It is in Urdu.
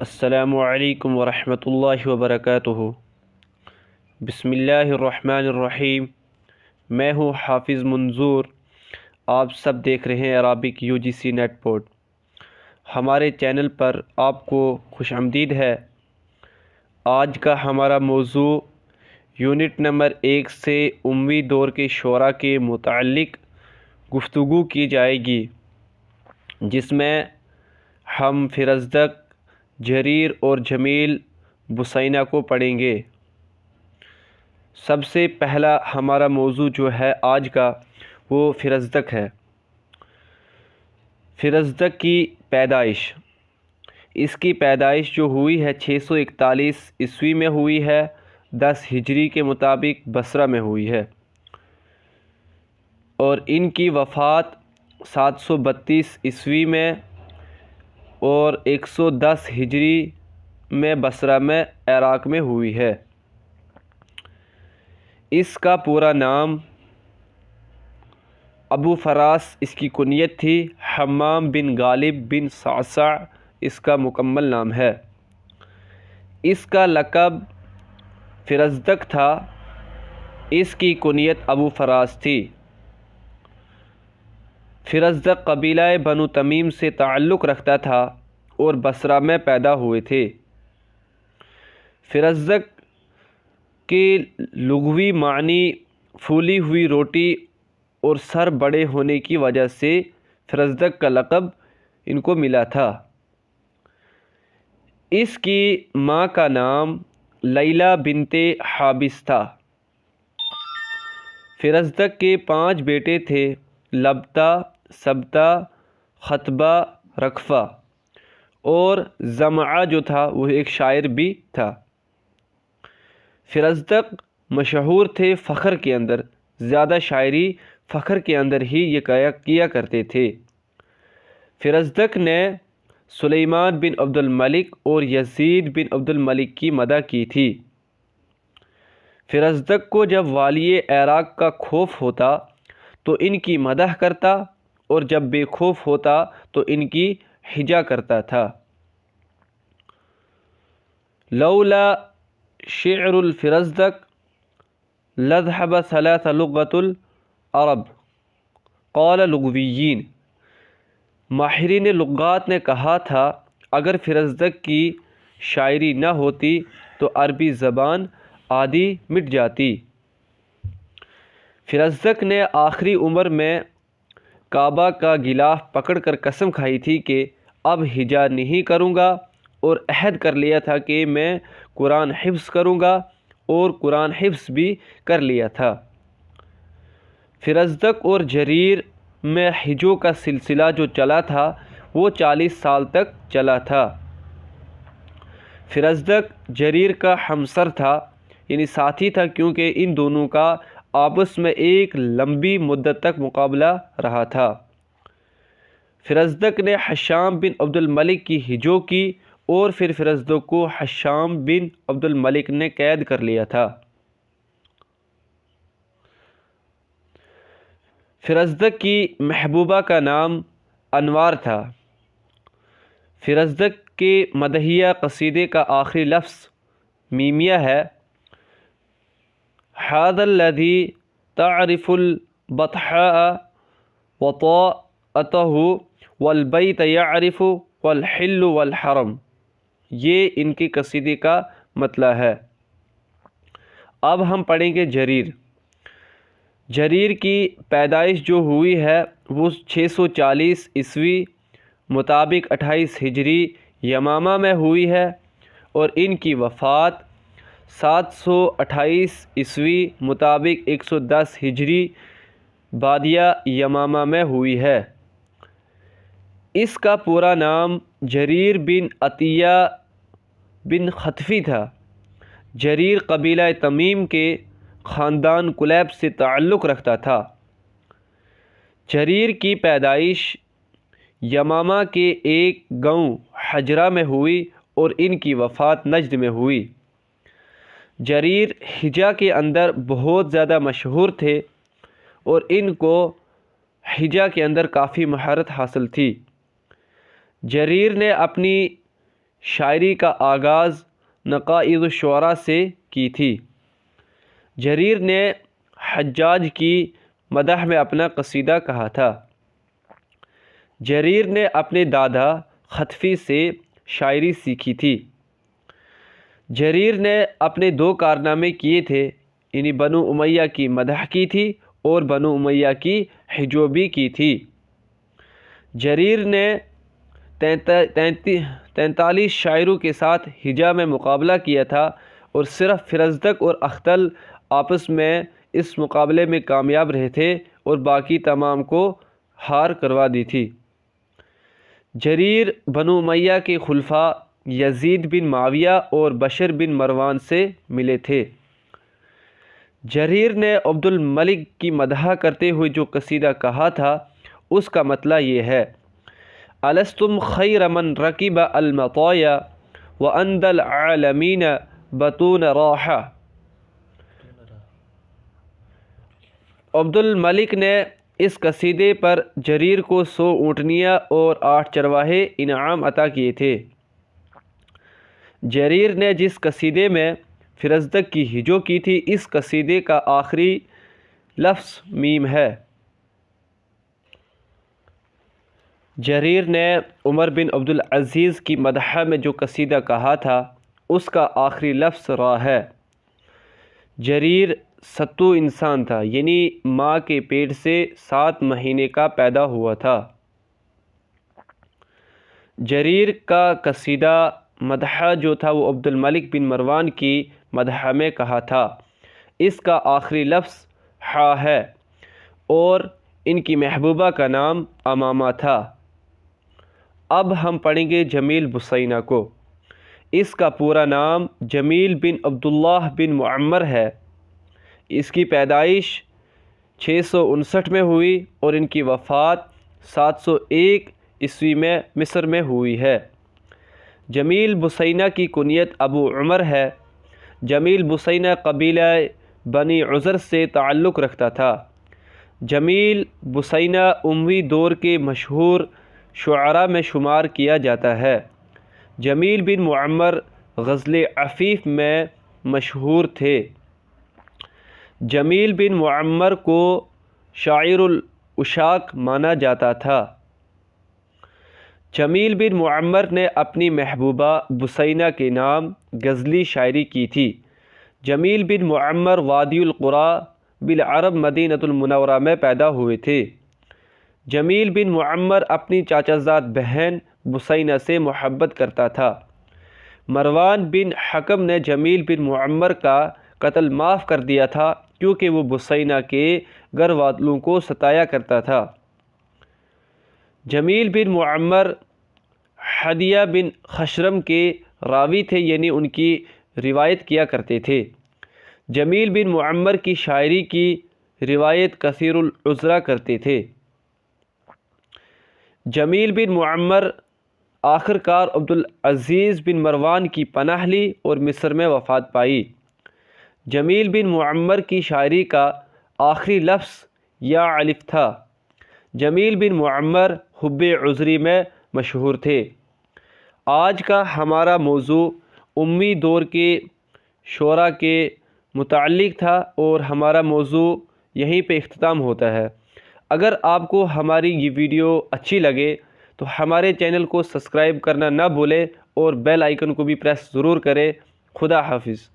السلام علیکم ورحمۃ اللہ وبرکاتہ۔ بسم اللہ الرحمن الرحیم۔ میں ہوں حافظ منظور۔ آپ سب دیکھ رہے ہیں عربک UGC نیٹ پورٹ۔ ہمارے چینل پر آپ کو خوش آمدید ہے۔ آج کا ہمارا موضوع یونٹ نمبر 1 سے اموی دور کے شعراء کے متعلق گفتگو کی جائے گی، جس میں ہم فرزدق، جریر اور جمیل بسینہ کو پڑھیں گے۔ سب سے پہلا ہمارا موضوع جو ہے آج کا، وہ فرزدق ہے۔ فرزدق کی پیدائش، اس کی پیدائش جو ہوئی ہے 641 عیسوی میں ہوئی ہے، 10 ہجری کے مطابق بصرہ میں ہوئی ہے، اور ان کی وفات 732 عیسوی میں اور 110 ہجری میں بصرہ میں عراق میں ہوئی ہے۔ اس کا پورا نام ابو فراس اس کی کنیت تھی، حمام بن غالب بن صعصع اس کا مکمل نام ہے۔ اس کا لقب فرزدق تھا، اس کی کنیت ابو فراس تھی۔ فرزدق قبیلہ بنو تمیم سے تعلق رکھتا تھا اور بصرہ میں پیدا ہوئے تھے۔ فرزدق کے لغوی معنی پھولی ہوئی روٹی اور سر بڑے ہونے کی وجہ سے فرزدق کا لقب ان کو ملا تھا۔ اس کی ماں کا نام لیلہ بنت حابس تھا۔ فرزدق کے 5 بیٹے تھے، لبتہ، سبتہ، خطبہ، رکفہ، اور زمعہ جو تھا وہ ایک شاعر بھی تھا۔ فرزدق مشہور تھے فخر کے اندر، زیادہ شاعری فخر کے اندر ہی یہ کیا کرتے تھے۔ فرزدق نے سلیمان بن عبد الملک اور یزید بن عبد الملک کی مدح کی تھی۔ فرزدق کو جب والی عراق کا خوف ہوتا تو ان کی مدح کرتا، اور جب بے خوف ہوتا تو ان کی حجا کرتا تھا۔ لولا شعر الفرزدق لذهب 3 لغة العرب قال لغویین۔ ماہرین لغات نے کہا تھا اگر فرزدق کی شاعری نہ ہوتی تو عربی زبان آدھی مٹ جاتی۔ فرزدق نے آخری عمر میں کعبہ کا غلاف پکڑ کر قسم کھائی تھی کہ اب حجا نہیں کروں گا، اور عہد کر لیا تھا کہ میں قرآن حفظ کروں گا، اور قرآن حفظ بھی کر لیا تھا۔ فرزدق اور جریر میں حجوں کا سلسلہ جو چلا تھا وہ 40 سال تک چلا تھا۔ فرزدق جریر کا ہمسر تھا، یعنی ساتھی تھا، کیونکہ ان دونوں کا آپس میں ایک لمبی مدت تک مقابلہ رہا تھا۔ فرزدق نے حشام بن عبد الملک کی ہجو کی، اور پھر فرزدق کو حشام بن عبد الملک نے قید کر لیا تھا۔ فرزدق کی محبوبہ کا نام انوار تھا۔ فرزدق کے مدحیہ قصیدے کا آخری لفظ میمیہ ہے۔ ھذا الذی تعرف البطحاء وطاءته والبیت یعرف والحل والحرم، یہ ان کے قصیدے کا مطلع ہے۔ اب ہم پڑھیں گے جریر۔ جریر کی پیدائش جو ہوئی ہے وہ 640 عیسوی مطابق 28 ہجری یمامہ میں ہوئی ہے، اور ان کی وفات 728 عیسوی مطابق 110 ہجری بادیہ یمامہ میں ہوئی ہے۔ اس کا پورا نام جریر بن عطیہ بن خطفی تھا۔ جریر قبیلہ تمیم کے خاندان کلیب سے تعلق رکھتا تھا۔ جریر کی پیدائش یمامہ کے ایک گاؤں حجرہ میں ہوئی، اور ان کی وفات نجد میں ہوئی۔ جریر حجا کے اندر بہت زیادہ مشہور تھے، اور ان کو حجا کے اندر کافی مہارت حاصل تھی۔ جریر نے اپنی شاعری کا آغاز نقائض الشعراء سے کی تھی۔ جریر نے حجاج کی مدح میں اپنا قصیدہ کہا تھا۔ جریر نے اپنے دادا خطفی سے شاعری سیکھی تھی۔ جریر نے اپنے 2 کارنامے کیے تھے، یعنی بنو امیہ کی مدح کی تھی اور بنو امیہ کی حجوبی کی تھی۔ جریر نے 43 شاعروں کے ساتھ ہجا میں مقابلہ کیا تھا اور صرف فرزدق اور اختل آپس میں اس مقابلے میں کامیاب رہے تھے اور باقی تمام کو ہار کروا دی تھی۔ جریر بنو امیہ کے خلفاء یزید بن معاویہ اور بشر بن مروان سے ملے تھے۔ جریر نے عبد الملک کی مدح کرتے ہوئے جو قصیدہ کہا تھا اس کا مطلع یہ ہے: الستم خیر من رکب المطایا واندى العالمین بطون راحہ۔ عبد الملک نے اس قصیدے پر جریر کو 100 اونٹنیاں اور 8 چرواہے انعام عطا کیے تھے۔ جریر نے جس قصیدے میں فرزدق کی ہجو کی تھی، اس قصیدے کا آخری لفظ میم ہے۔ جریر نے عمر بن عبدالعزیز کی مدح میں جو قصیدہ کہا تھا اس کا آخری لفظ را ہے۔ جریر ستو انسان تھا، یعنی ماں کے پیٹ سے 7 مہینے کا پیدا ہوا تھا۔ جریر کا قصیدہ مدح جو تھا وہ عبد الملک بن مروان کی مدح میں کہا تھا۔ اس کا آخری لفظ حا ہے اور ان کی محبوبہ کا نام امامہ تھا۔ اب ہم پڑھیں گے جمیل بسینہ کو۔ اس کا پورا نام جمیل بن عبداللہ بن معمر ہے۔ اس کی پیدائش 659 میں ہوئی اور ان کی وفات 701 عیسوی میں مصر میں ہوئی ہے۔ جمیل بسینہ کی کنیت ابو عمر ہے۔ جمیل بسینہ قبیلہ بنی عذر سے تعلق رکھتا تھا۔ جمیل بسینہ اموی دور کے مشہور شعراء میں شمار کیا جاتا ہے۔ جمیل بن معمر غزل عفیف میں مشہور تھے۔ جمیل بن معمر کو شاعر العشاق مانا جاتا تھا۔ جمیل بن معمر نے اپنی محبوبہ بسینہ کے نام غزلی شاعری کی تھی۔ جمیل بن معمر وادی القریٰ بالعرب مدینۃ المنورہ میں پیدا ہوئے تھے۔ جمیل بن معمر اپنی چاچا زاد بہن بسینہ سے محبت کرتا تھا۔ مروان بن حکم نے جمیل بن معمر کا قتل معاف کر دیا تھا کیونکہ وہ بسینہ کے گھر والوں کو ستایا کرتا تھا۔ جمیل بن معمر حدیہ بن خشرم کے راوی تھے، یعنی ان کی روایت کیا کرتے تھے۔ جمیل بن معمر کی شاعری کی روایت کثیر العذرا کرتے تھے۔ جمیل بن معمر آخر کار عبدالعزیز بن مروان کی پناہ لی اور مصر میں وفات پائی۔ جمیل بن معمر کی شاعری کا آخری لفظ یا الف تھا۔ جمیل بن معمر حب عذری میں مشہور تھے۔ آج کا ہمارا موضوع امی دور کے شعراء کے متعلق تھا اور ہمارا موضوع یہیں پہ اختتام ہوتا ہے۔ اگر آپ کو ہماری یہ ویڈیو اچھی لگے تو ہمارے چینل کو سبسکرائب کرنا نہ بھولیں اور بیل آئیکن کو بھی پریس ضرور کریں۔ خدا حافظ۔